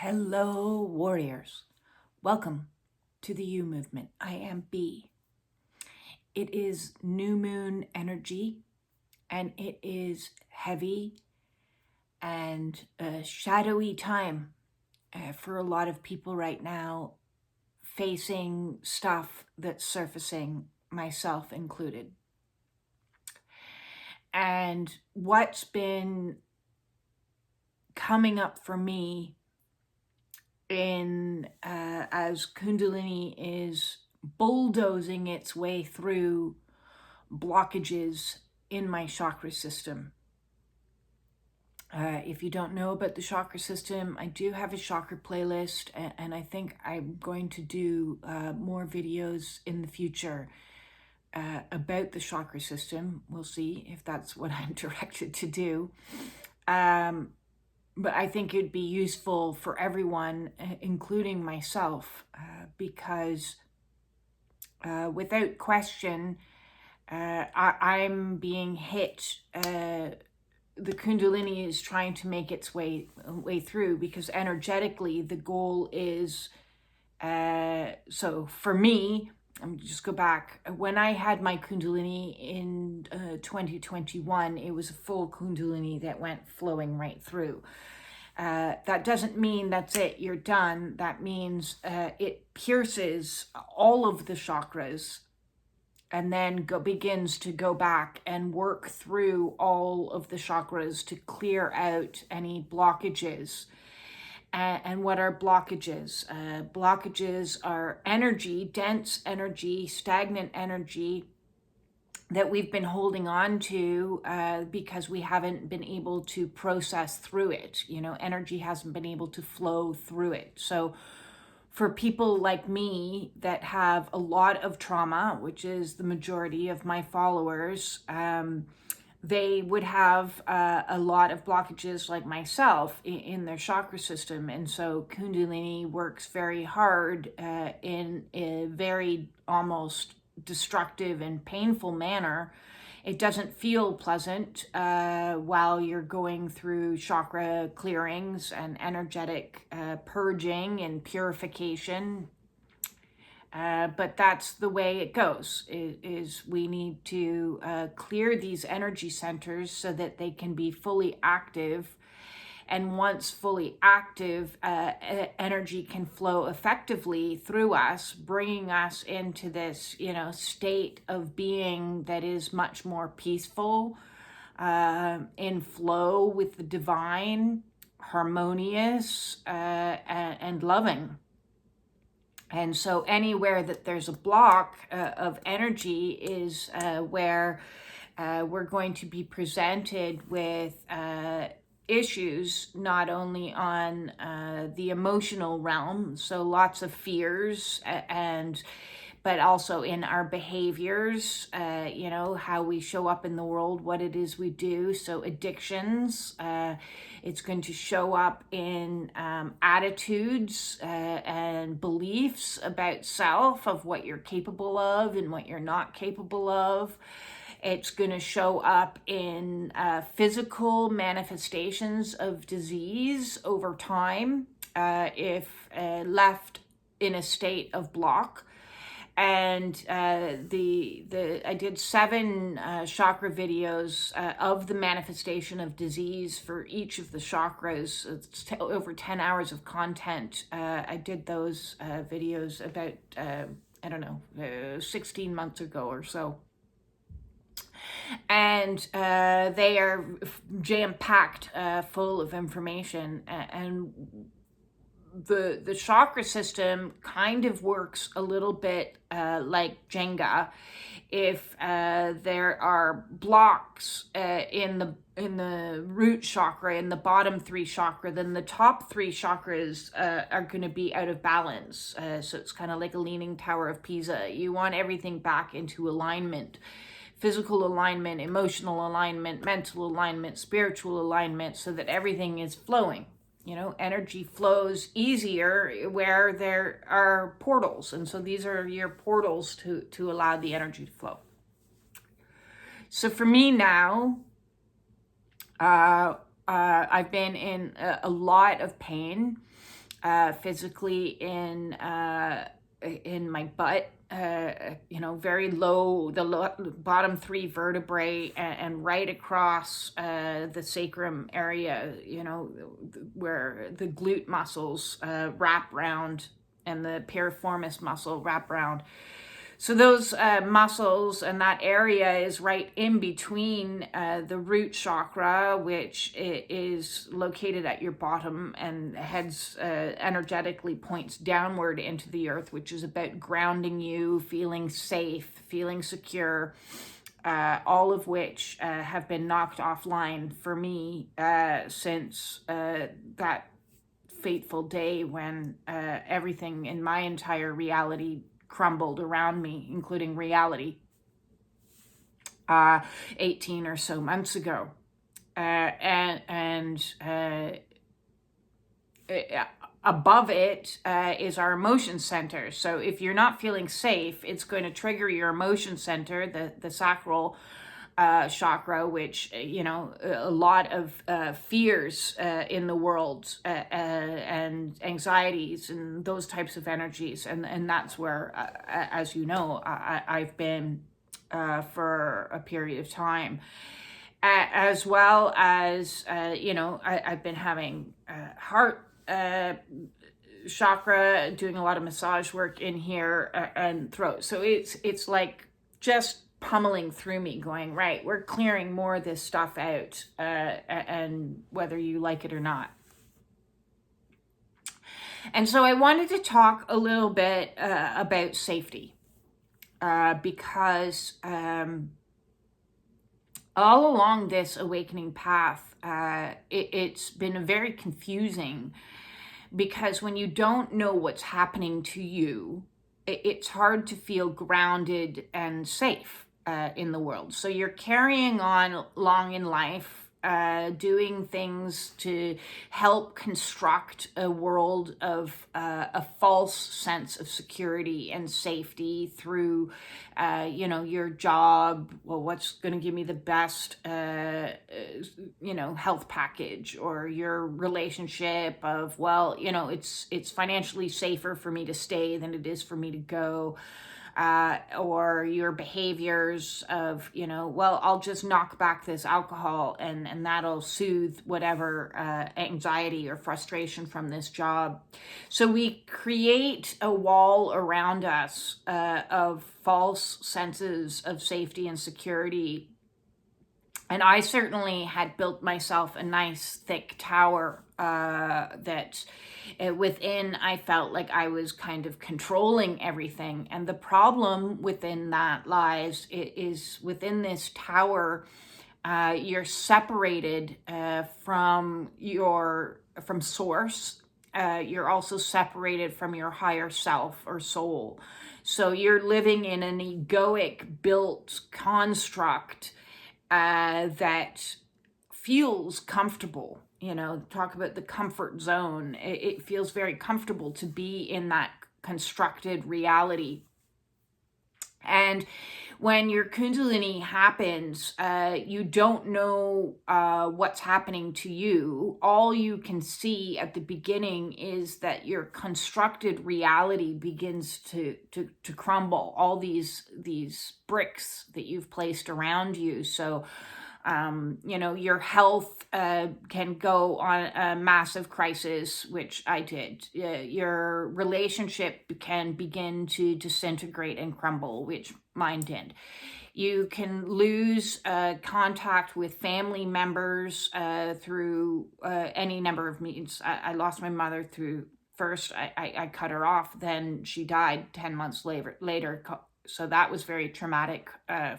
Hello, warriors. Welcome to the You movement. I am B. It is new moon energy, and it is heavy and a shadowy time for a lot of people right now, facing stuff that's surfacing, myself included. And what's been coming up for me as Kundalini is bulldozing its way through blockages in my chakra system. If you don't know about the chakra system, I do have a chakra playlist, and I think I'm going to do more videos in the future about the chakra system. We'll see if that's what I'm directed to do. But I think it'd be useful for everyone, including myself, because without question, I'm being hit. The Kundalini is trying to make its way through, because energetically the goal is, so for me, I'm just go back. When I had my Kundalini in 2021, it was a full Kundalini that went flowing right through. That doesn't mean that's it, you're done. That means it pierces all of the chakras and then begins to go back and work through all of the chakras to clear out any blockages. And what are blockages? Blockages are energy, dense energy, stagnant energy that we've been holding on to because we haven't been able to process through it. Energy hasn't been able to flow through it. So for people like me that have a lot of trauma, which is the majority of my followers, they would have a lot of blockages like myself in their chakra system. And so Kundalini works very hard in a very almost destructive and painful manner. It doesn't feel pleasant while you're going through chakra clearings and energetic purging and purification. But that's the way it goes, is we need to clear these energy centers so that they can be fully active. And once fully active, energy can flow effectively through us, bringing us into this, state of being that is much more peaceful, in flow with the divine, harmonious, and loving. And so anywhere that there's a block of energy is where we're going to be presented with issues, not only on the emotional realm, so lots of fears, but also in our behaviors, how we show up in the world, what it is we do. So addictions, it's going to show up in attitudes and beliefs about self, of what you're capable of and what you're not capable of. It's going to show up in physical manifestations of disease over time, if left in a state of block. And I did 7 chakra videos of the manifestation of disease for each of the chakras. It's over 10 hours of content. I did those videos about 16 months ago or so. And they are jam-packed full of information. And the chakra system kind of works a little bit like Jenga. If there are blocks in the root chakra, in the bottom 3 chakra, then the top 3 chakras are going to be out of balance. So it's kind of like a leaning tower of Pisa. You want everything back into alignment. Physical alignment, emotional alignment, mental alignment, spiritual alignment, so that everything is flowing. Energy flows easier where there are portals. And so these are your portals to allow the energy to flow. So for me now, I've been in a lot of pain. physically in my butt, very low, bottom three vertebrae, and right across the sacrum area, where the glute muscles wrap round and the piriformis muscle wrap round. So those muscles and that area is right in between the root chakra, which is located at your bottom and heads energetically points downward into the earth, which is about grounding you, feeling safe, feeling secure, all of which have been knocked offline for me since that fateful day when everything in my entire reality crumbled around me, including reality, 18 or so months ago. Above it is our emotion center. So if you're not feeling safe, it's going to trigger your emotion center, the sacral chakra, which, a lot of fears in the world and anxieties and those types of energies. And that's where, as you know, I've been for a period of time. As well as, I've been having heart chakra, doing a lot of massage work in here and throat. So it's like just pummeling through me, going, right, we're clearing more of this stuff out, and whether you like it or not. And so I wanted to talk a little bit about safety, because all along this awakening path, it's been very confusing, because when you don't know what's happening to you, it's hard to feel grounded and safe in the world. So you're carrying on along in life, doing things to help construct a world of a false sense of security and safety through, your job. Well, what's going to give me the best, health package, or your relationship of, well, it's financially safer for me to stay than it is for me to go. Or your behaviors of, well, I'll just knock back this alcohol and that'll soothe whatever anxiety or frustration from this job. So we create a wall around us of false senses of safety and security. And I certainly had built myself a nice thick tower that within I felt like I was kind of controlling everything. And the problem within that lies is within this tower, you're separated from source. You're also separated from your higher self or soul. So you're living in an egoic built construct that feels comfortable. Talk about the comfort zone. It feels very comfortable to be in that constructed reality. And when your Kundalini happens, you don't know what's happening to you. All you can see at the beginning is that your constructed reality begins to crumble. All these bricks that you've placed around you. So, your health can go on a massive crisis, which I did. Your relationship can begin to disintegrate and crumble, which mine did. You can lose contact with family members through any number of means. I lost my mother through, first I cut her off, then she died 10 months later. So that was very traumatic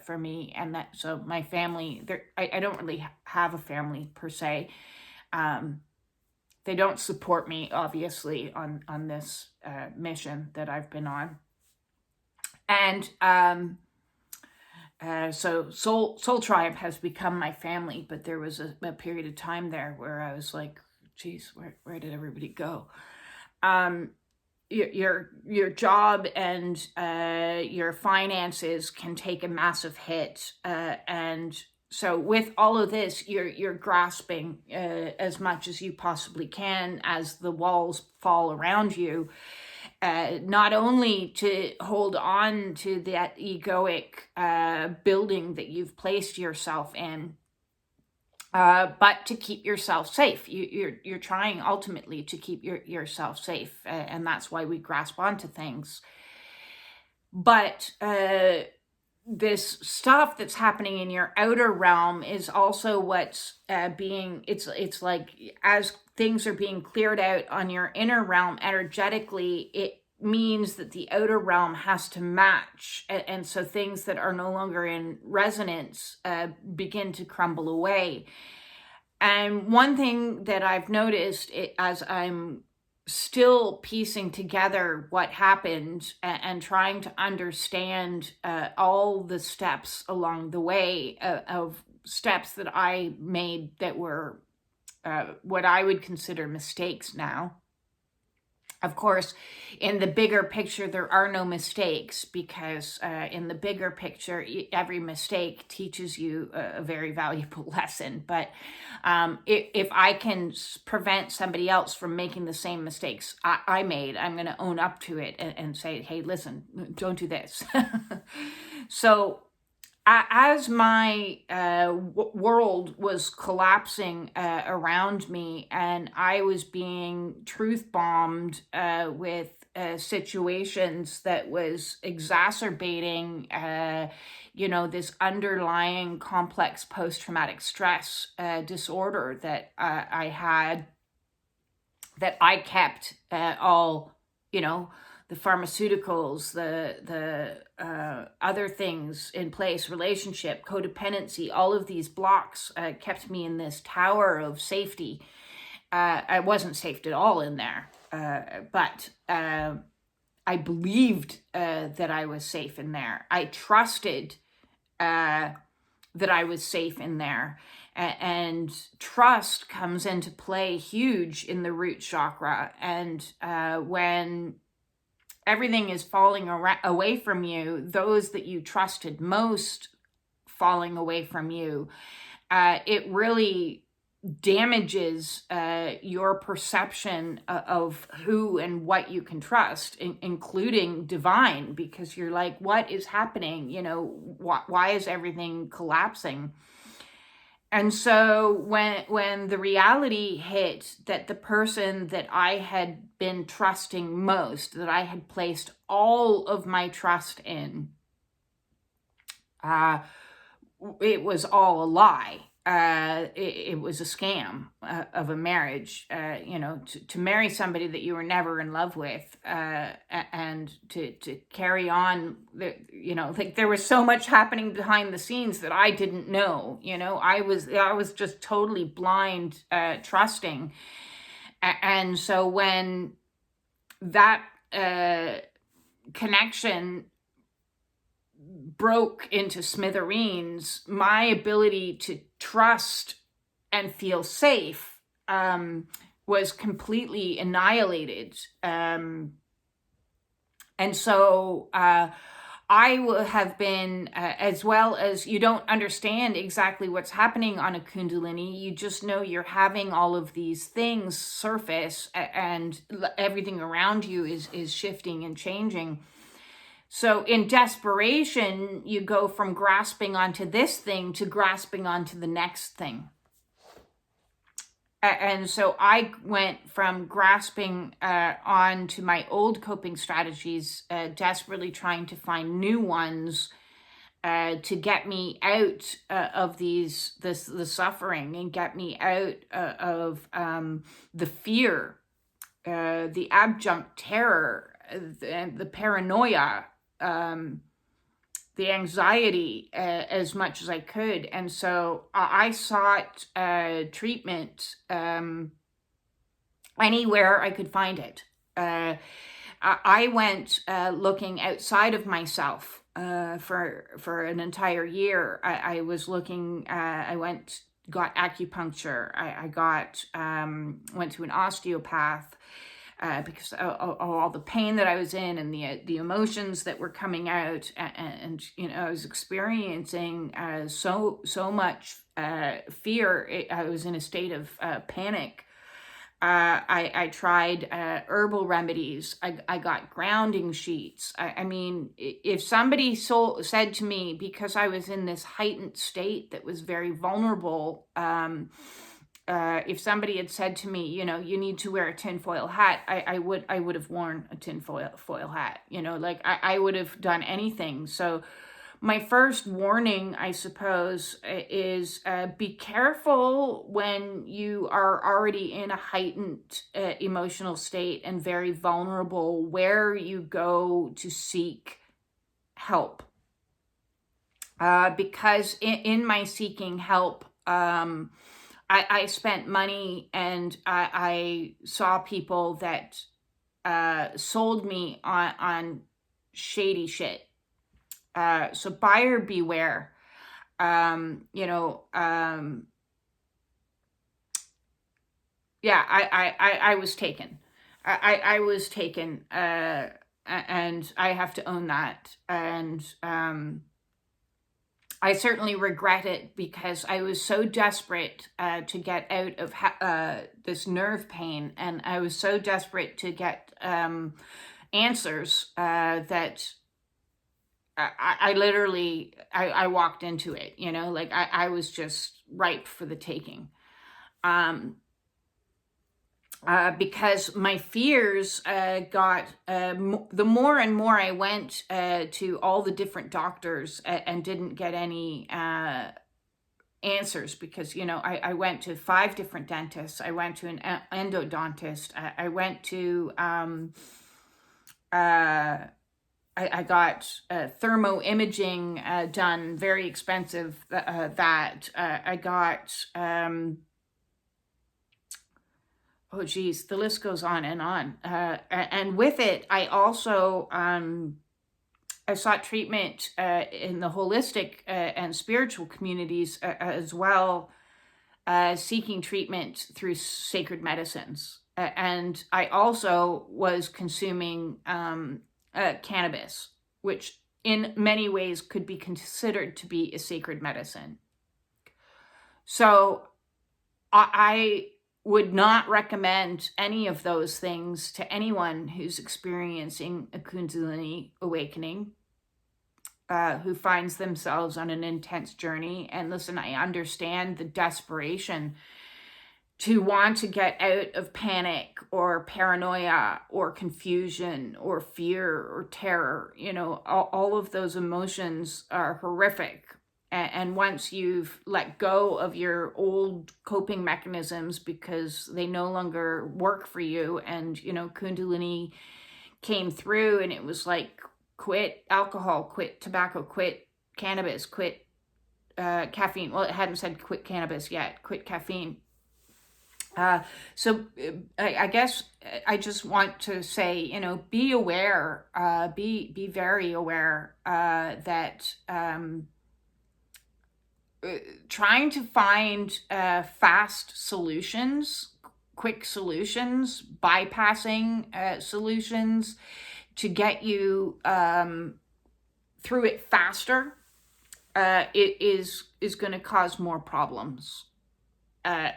for me. And so my family, I don't really have a family per se. They don't support me, obviously, on this mission that I've been on. And so Soul Tribe has become my family, but there was a period of time there where I was like, geez, where did everybody go? Your job and your finances can take a massive hit, and So with all of this, you're grasping as much as you possibly can as the walls fall around you, not only to hold on to that egoic building that you've placed yourself in, but to keep yourself safe. You're trying ultimately to keep yourself safe, and that's why we grasp onto things. But this stuff that's happening in your outer realm is also what's it's like as things are being cleared out on your inner realm energetically, it means that the outer realm has to match, and so things that are no longer in resonance begin to crumble away. And one thing that I've noticed as I'm still piecing together what happened and trying to understand all the steps along the way of steps that I made that were what I would consider mistakes now. Of course, in the bigger picture, there are no mistakes, because in the bigger picture, every mistake teaches you a very valuable lesson. But if I can prevent somebody else from making the same mistakes I made, I'm going to own up to it and say, hey, listen, don't do this. So as my world was collapsing around me, and I was being truth bombed with situations that was exacerbating, this underlying complex post-traumatic stress disorder that I had, that I kept all, the pharmaceuticals, the other things in place, relationship, codependency, all of these blocks kept me in this tower of safety. I wasn't safe at all in there, but I believed that I was safe in there. I trusted that I was safe in there. And trust comes into play huge in the root chakra. And when everything is falling away from you, those that you trusted most falling away from you, it really damages your perception of who and what you can trust, including divine, because you're like, what is happening? Why is everything collapsing? And so when the reality hit that the person that I had been trusting most, that I had placed all of my trust in, it was all a lie. It was a scam of a marriage, to marry somebody that you were never in love with, and to carry on, there was so much happening behind the scenes that I didn't know. I was just totally blind, trusting. And so when that connection broke into smithereens, my ability to trust and feel safe was completely annihilated. And so I will have been, as well as you don't understand exactly what's happening on a Kundalini, you just know you're having all of these things surface, and everything around you is shifting and changing. So in desperation, you go from grasping onto this thing to grasping onto the next thing. And so I went from grasping on to my old coping strategies, desperately trying to find new ones to get me out of the suffering, and get me out of the fear, the abject terror, the paranoia, the anxiety, as much as I could. And so I sought treatment anywhere I could find it. I went looking outside of myself for an entire year. I was looking, got acupuncture. I went to an osteopath. because of all the pain that I was in and the emotions that were coming out, and I was experiencing so much fear. I was in a state of panic. I tried herbal remedies. I got grounding sheets. I mean, if somebody said to me, because I was in this heightened state that was very vulnerable, if somebody had said to me, you need to wear a tinfoil hat, I would have worn a tinfoil hat. Like I would have done anything. So my first warning, I suppose, is be careful when you are already in a heightened emotional state and very vulnerable where you go to seek help. Because in my seeking help, I spent money, and I saw people that sold me on shady shit. So buyer beware. Yeah, I was taken. I was taken, and I have to own that. And I certainly regret it, because I was so desperate to get out of this nerve pain, and I was so desperate to get answers that I literally walked into it. Like I was just ripe for the taking. Because my fears got, the more and more I went to all the different doctors and didn't get any answers, because, I went to 5 different dentists. I went to an endodontist. I went to, I got thermo imaging done, very expensive, that. I got... oh, geez, the list goes on and on. And with it, I also, I sought treatment in the holistic and spiritual communities as well, seeking treatment through sacred medicines. And I also was consuming cannabis, which in many ways could be considered to be a sacred medicine. So I would not recommend any of those things to anyone who's experiencing a Kundalini awakening, who finds themselves on an intense journey. And listen, I understand the desperation to want to get out of panic or paranoia or confusion or fear or terror. All of those emotions are horrific. And once you've let go of your old coping mechanisms because they no longer work for you, and, Kundalini came through and it was like, quit alcohol, quit tobacco, quit cannabis, quit caffeine. Well, it hadn't said quit cannabis yet, quit caffeine. So I guess I just want to say, be aware, be very aware that trying to find fast solutions, quick solutions, bypassing solutions to get you through it faster, it is going to cause more problems.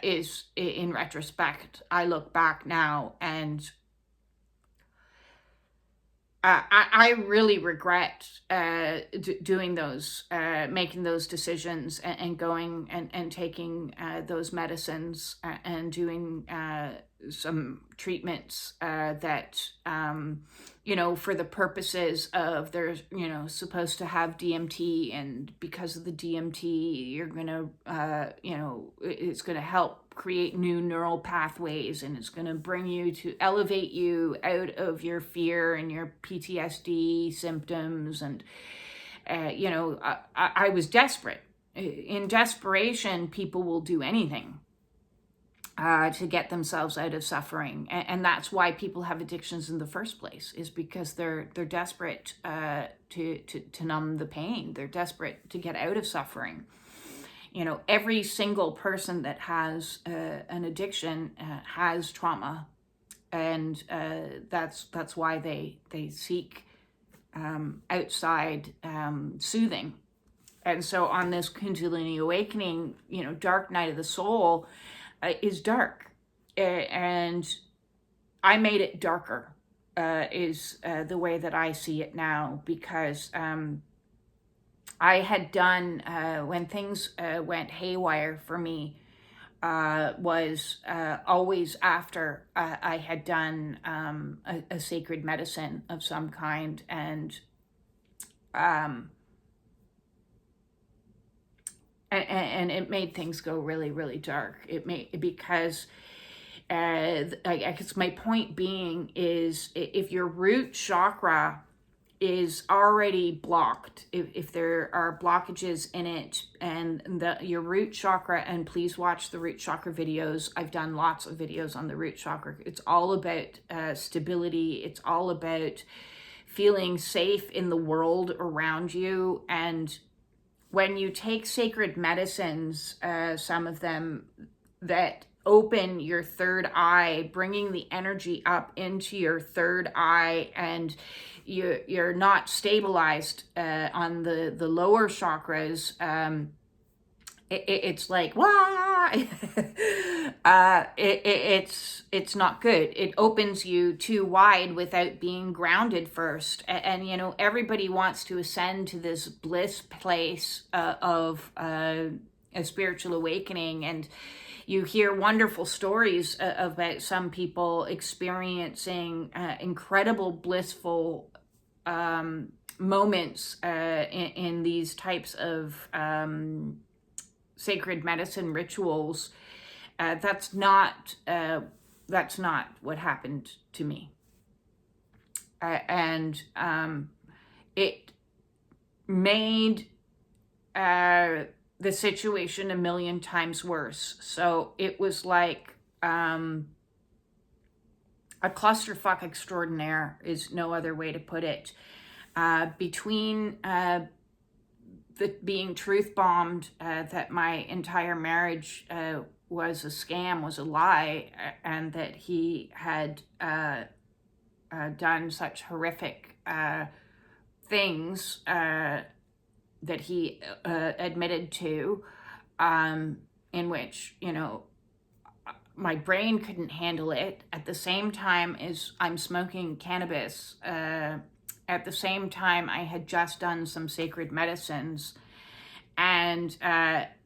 Is in retrospect, I look back now, and I really regret doing those, making those decisions, and going and taking those medicines, and doing some treatments that, for the purposes of they're, supposed to have DMT, and because of the DMT, you're going to, it's going to help create new neural pathways, and it's going to bring you to elevate you out of your fear and your PTSD symptoms. And, I was desperate. In desperation, people will do anything to get themselves out of suffering. And that's why people have addictions in the first place, is because they're desperate to numb the pain. They're desperate to get out of suffering. Every single person that has an addiction has trauma. and that's why they seek outside soothing. And so on this Kundalini awakening, dark night of the soul is dark, and I made it darker, is the way that I see it now, because I had done, when things went haywire for me, was always after I had done a sacred medicine of some kind, and it made things go really, really dark. Because I guess my point being is, if your root chakra is already blocked, if there are blockages in it, and your root chakra, and please watch the root chakra videos. I've done lots of videos on the root chakra. It's all about stability. It's all about feeling safe in the world around you. And when you take sacred medicines, some of them that open your third eye, bringing the energy up into your third eye, and you're not stabilized on the lower chakras, it's like, wah! It's not good. It opens you too wide without being grounded first. And everybody wants to ascend to this bliss place of a spiritual awakening, and you hear wonderful stories about some people experiencing incredible blissful moments in these types of sacred medicine rituals. That's not what happened to me, and it made the situation a million times worse. So it was like a clusterfuck extraordinaire is no other way to put it. Between being truth bombed, that my entire marriage was a scam, was a lie, and that he had done such horrific things that he admitted to, in which, my brain couldn't handle it. At the same time as I'm smoking cannabis, at the same time I had just done some sacred medicines, and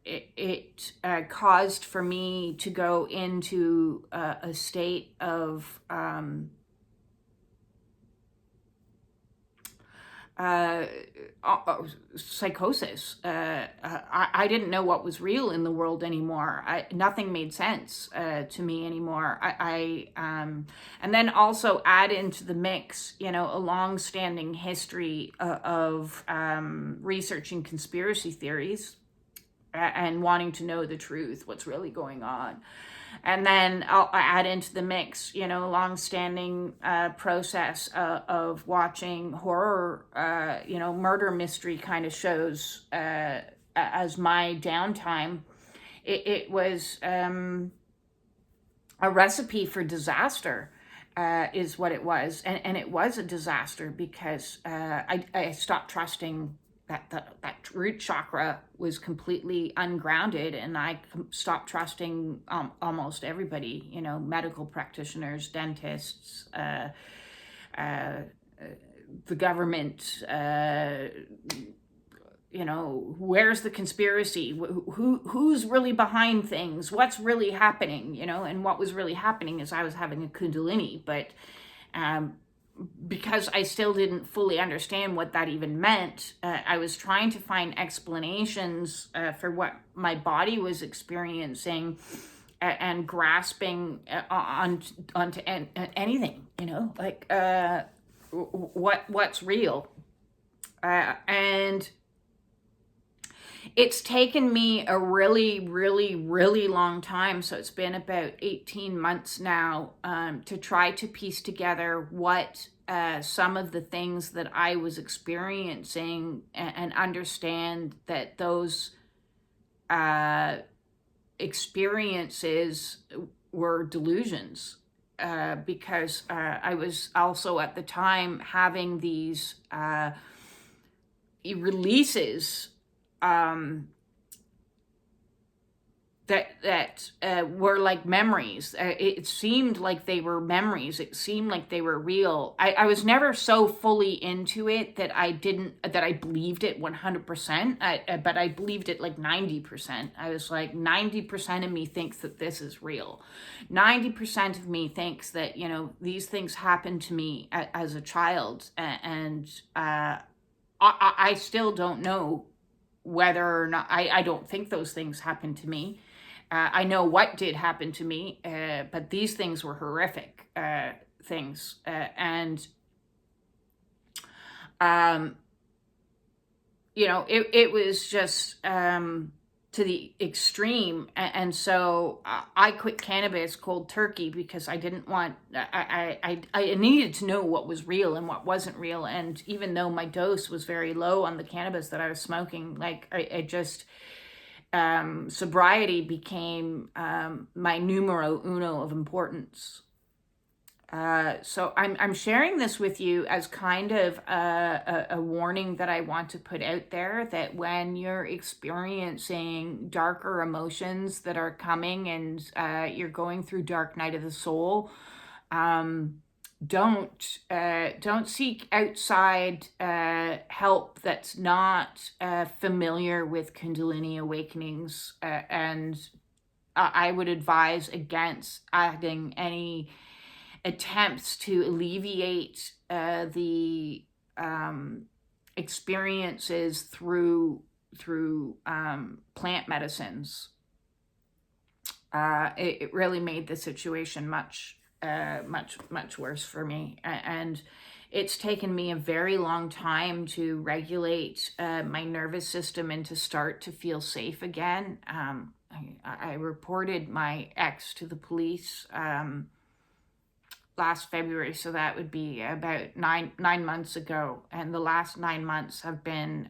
it caused for me to go into a state of psychosis. I didn't know what was real in the world anymore. Nothing made sense to me anymore. And then also add into the mix, a long-standing history of researching conspiracy theories and wanting to know the truth, what's really going on. And then I'll add into the mix, long-standing process of watching horror, murder mystery kind of shows as my downtime. It was a recipe for disaster, is what it was. And it was a disaster because I stopped trusting that root chakra was completely ungrounded, and I stopped trusting almost everybody, medical practitioners, dentists, the government, where's the conspiracy? Who's really behind things? What's really happening? And what was really happening is I was having a Kundalini, but because I still didn't fully understand what that even meant, I was trying to find explanations for what my body was experiencing, and grasping onto anything, what's real. And it's taken me a really, really, really long time. So it's been about 18 months now to try to piece together what some of the things that I was experiencing, and understand that those experiences were delusions. because I was also at the time having these releases that were like memories. It seemed like they were memories. It seemed like they were real. I was never so fully into it that I believed it 100%. But I believed it like 90%. I was like, 90% of me thinks that this is real. 90% of me thinks that, these things happened to me as a child. And I still don't know whether or not, I don't think those things happened to me. I know what did happen to me, but these things were horrific things. It was just to the extreme. And so I quit cannabis cold turkey because I didn't want, I needed to know what was real and what wasn't real. And even though my dose was very low on the cannabis that I was smoking, like I just... sobriety became my numero uno of importance. So I'm sharing this with you as kind of a warning that I want to put out there, that when you're experiencing darker emotions that are coming and you're going through dark night of the soul, don't seek outside help that's not familiar with Kundalini awakenings, and I would advise against adding any attempts to alleviate the experiences through plant medicines. It really made the situation much worse for me, and it's taken me a very long time to regulate my nervous system and to start to feel safe again. I reported my ex to the police last February, so that would be about nine months ago, and the last 9 months have been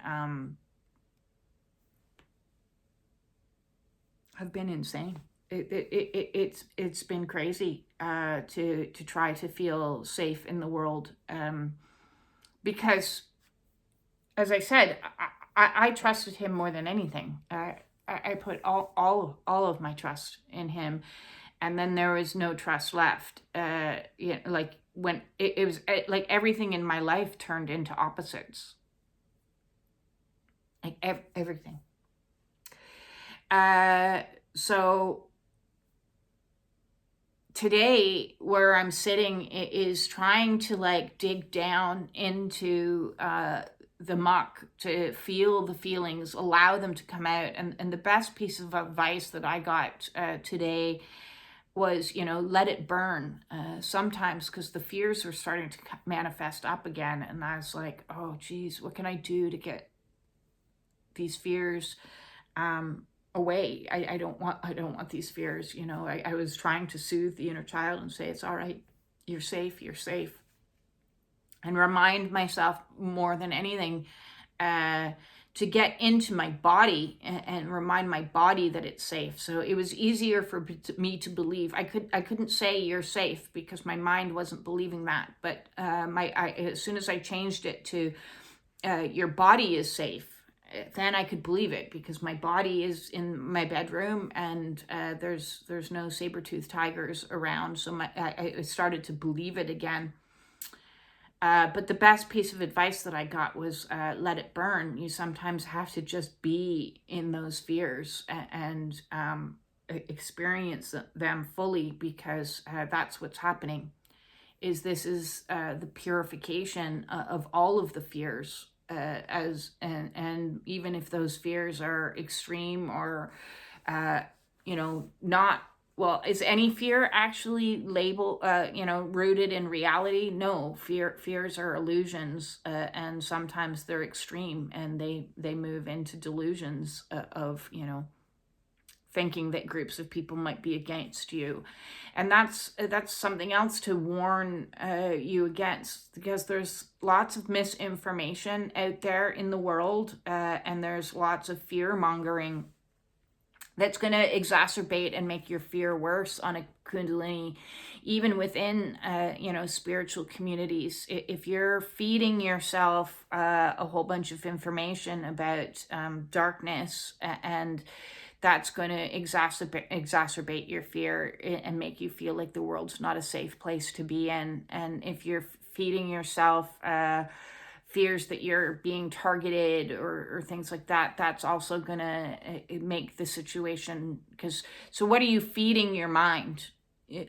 insane. It's been crazy to try to feel safe in the world, because, as I said, I trusted him more than anything. I put all of my trust in him, and then there was no trust left. Like when it was like everything in my life turned into opposites, like everything. So today, where I'm sitting is trying to like dig down into the muck to feel the feelings, allow them to come out. And the best piece of advice that I got today was, let it burn sometimes, because the fears were starting to manifest up again. And I was like, oh, geez, what can I do to get these fears away? I don't want these fears. I was trying to soothe the inner child and say, it's all right, you're safe, and remind myself more than anything to get into my body and remind my body that it's safe. So it was easier for me to believe. I couldn't say you're safe because my mind wasn't believing that, but as soon as I changed it to your body is safe, then I could believe it, because my body is in my bedroom and there's no saber-toothed tigers around. So I started to believe it again. But the best piece of advice that I got was let it burn. You sometimes have to just be in those fears and experience them fully, because that's what's happening. This is the purification of all of the fears. And even if those fears are extreme or not, well, is any fear actually rooted in reality? No, fears are illusions, and sometimes they're extreme, and they move into delusions of thinking that groups of people might be against you. And that's something else to warn you against, because there's lots of misinformation out there in the world, and there's lots of fear mongering that's going to exacerbate and make your fear worse on a Kundalini, even within, spiritual communities. If you're feeding yourself a whole bunch of information about darkness, and that's going to exacerbate your fear and make you feel like the world's not a safe place to be in. And if you're feeding yourself fears that you're being targeted or things like that, that's also going to make the situation, so what are you feeding your mind?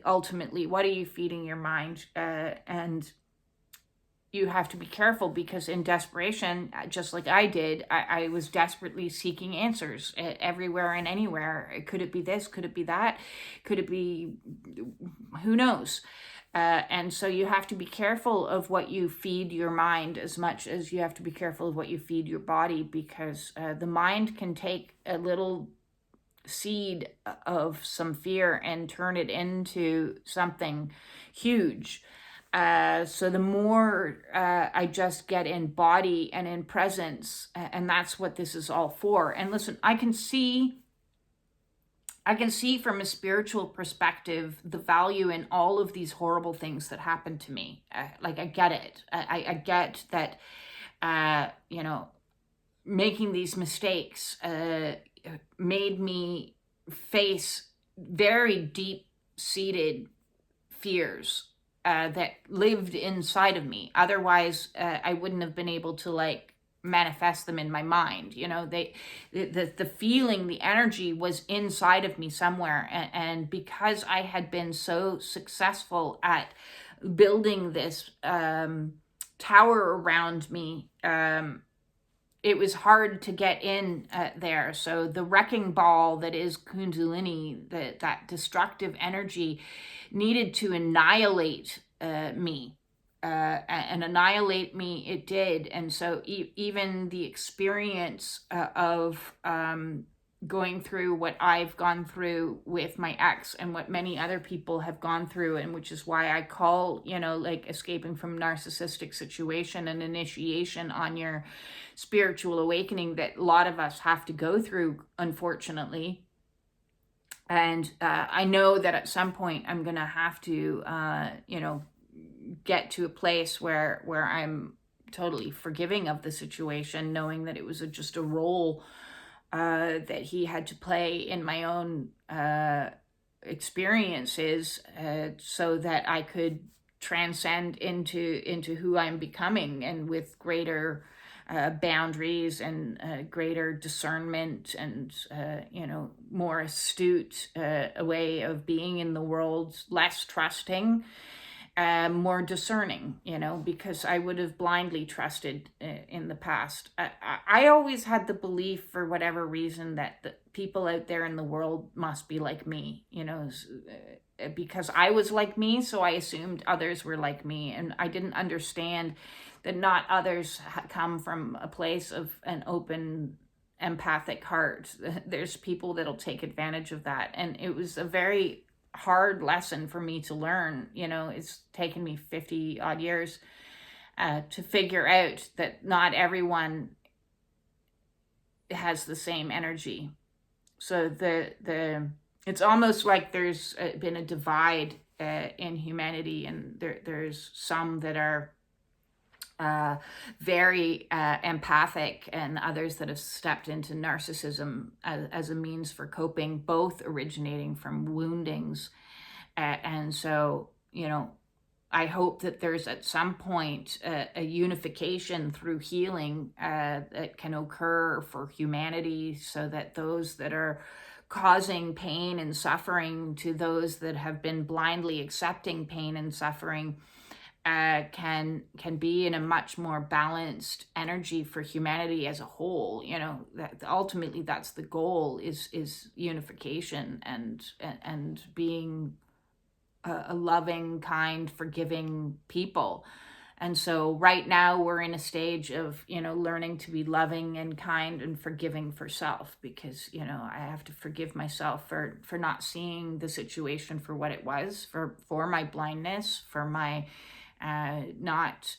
Ultimately, what are you feeding your mind? And you have to be careful, because in desperation, just like I did, I was desperately seeking answers everywhere and anywhere. Could it be this? Could it be that? Could it be, who knows? And so you have to be careful of what you feed your mind as much as you have to be careful of what you feed your body, because the mind can take a little seed of some fear and turn it into something huge. So the more I just get in body and in presence, and that's what this is all for. And listen, I can see from a spiritual perspective the value in all of these horrible things that happened to me. I get it. I get that, making these mistakes made me face very deep-seated fears that lived inside of me. Otherwise, I wouldn't have been able to manifest them in my mind. The feeling, the energy was inside of me somewhere. And because I had been so successful at building this tower around me, it was hard to get in there. So the wrecking ball that is Kundalini, that destructive energy, needed to annihilate me. And annihilate me it did. And so even the experience of going through what I've gone through with my ex, and what many other people have gone through, and which is why I call, escaping from narcissistic situation and initiation on your spiritual awakening, that a lot of us have to go through, unfortunately. And I know that at some point I'm going to have to, get to a place where I'm totally forgiving of the situation, knowing that it was just a role that he had to play in my own experiences, so that I could transcend into who I'm becoming, and with greater boundaries and greater discernment, and more astute a way of being in the world, less trusting, more discerning, because I would have blindly trusted in the past. I always had the belief, for whatever reason, that the people out there in the world must be like me, because I was like me, so I assumed others were like me. And I didn't understand that not others come from a place of an open, empathic heart. There's people that'll take advantage of that. And it was a very hard lesson for me to learn. It's taken me 50 odd years to figure out that not everyone has the same energy. So it's almost like there's been a divide in humanity, and there's some that are very empathic, and others that have stepped into narcissism as a means for coping, both originating from woundings. And so, I hope that there's at some point a unification through healing that can occur for humanity, so that those that are causing pain and suffering to those that have been blindly accepting pain and suffering can be in a much more balanced energy for humanity as a whole. That ultimately that's the goal, is unification and being a loving, kind, forgiving people. And so right now we're in a stage of, learning to be loving and kind and forgiving for self, because, I have to forgive myself for not seeing the situation for what it was, for my blindness, for my not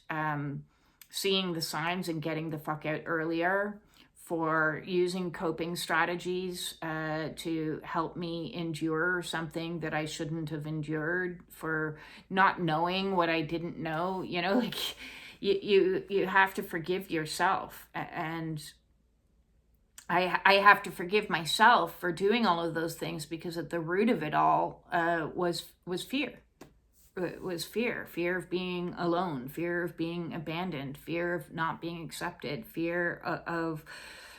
seeing the signs and getting the fuck out earlier, for using coping strategies to help me endure something that I shouldn't have endured, for not knowing what I didn't know. You know, like you have to forgive yourself, and I have to forgive myself for doing all of those things, because at the root of it all was fear. It was fear of being alone, fear of being abandoned, fear of not being accepted, fear of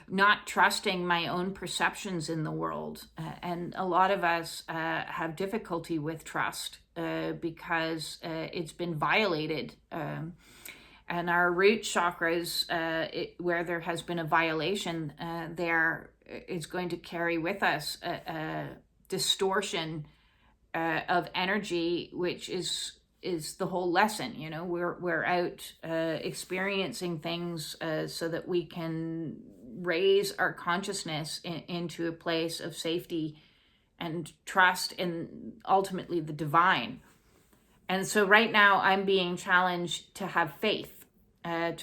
not trusting my own perceptions in the world. And a lot of us have difficulty with trust because it's been violated. And our root chakras, where there has been a violation, there is going to carry with us a distortion of energy, which is the whole lesson. You know, we're out experiencing things so that we can raise our consciousness into a place of safety and trust in ultimately the divine. And so right now I'm being challenged to have faith, and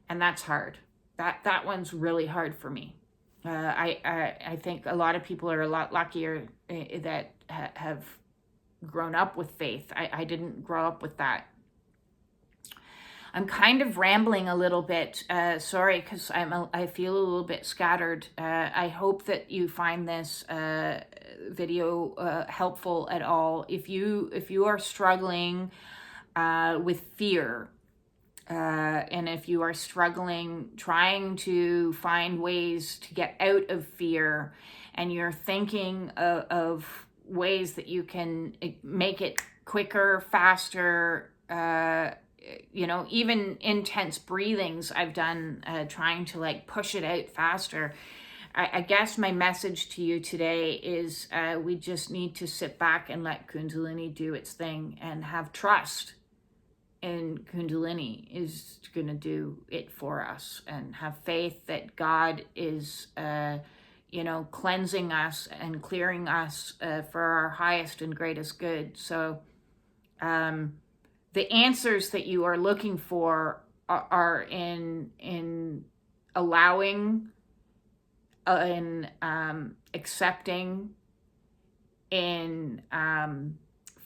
that's hard. That one's really hard for me. I think a lot of people are a lot luckier that have grown up with faith. I didn't grow up with that. I'm kind of rambling a little bit. Sorry, because I feel a little bit scattered. I hope that you find this video helpful at all. If you are struggling with fear, and if you are struggling trying to find ways to get out of fear, and you're thinking of ways that you can make it quicker, faster, you know, even intense breathings I've done trying to like push it out faster. I guess my message to you today is we just need to sit back and let Kundalini do its thing, and have trust in Kundalini is going to do it for us, and have faith that God is you know, cleansing us and clearing us for our highest and greatest good. So the answers that you are looking for are in allowing, in accepting, in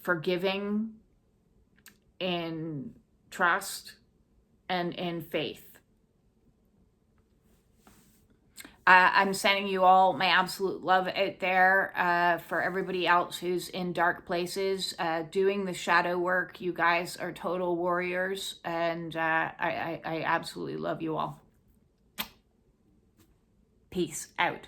forgiving, in trust, and in faith. I'm sending you all my absolute love out there. For everybody else who's in dark places, doing the shadow work, you guys are total warriors, and I absolutely love you all. Peace out.